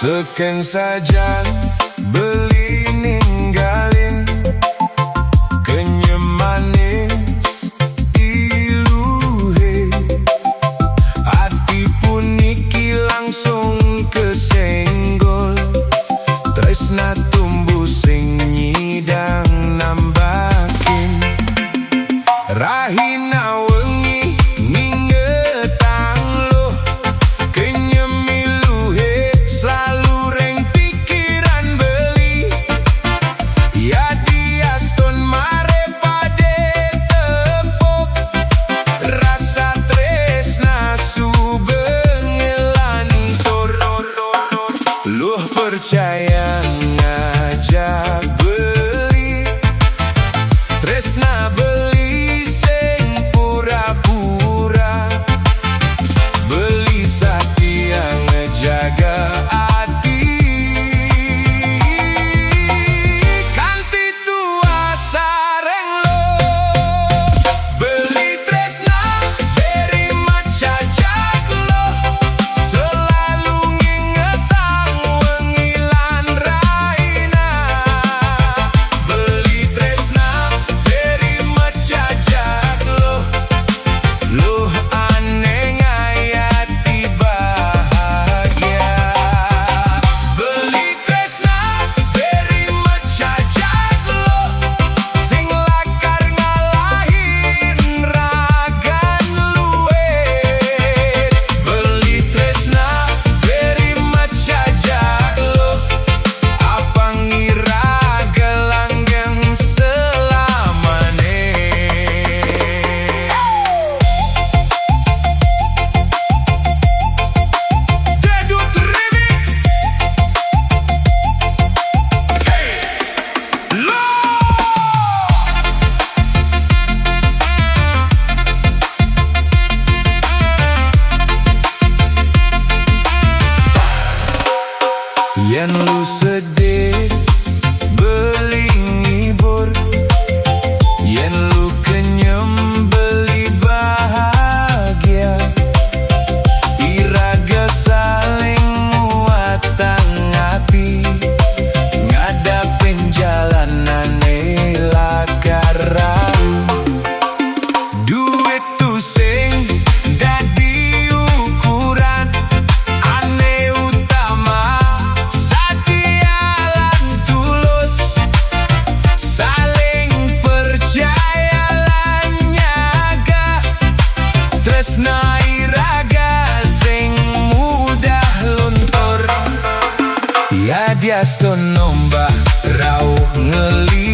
Seken saja beli ninggalin kenyemanis iluhe, hati pun iki langsung kesenggol. Tresna tumbuh sing nyidang nambakin rahina wengi ngingetang lo kenyemiluhe selalu reng pikiran beli ya diaston mare pade tepuk rasa tresna subengelan tor luh percaya ngajak beli tresna beli sing pura-pura beli satia ngejaga hati kanti tua sareng lo beli tresna very much ajak lo selalu ngingetang wengilan raina beli tresna very much ajak lo aneh ngayati bahagia beli tresna very much ajak lo sing lakar ngalahin ragan luwet beli tresna very much ajak lo apangira gelanggeng selamane. Dedut Remix. Lo yen lu sedih beli ngibur, yen lu kenyem beli bahagia, iraga saling muatang hati ngadapin jalanane lakarau duit tu sing dadi ukuran ane utama satia lan tulus saling percaya lan nyaga tresna iraga sing mudah luntur ya diaston nombah rauh ngeli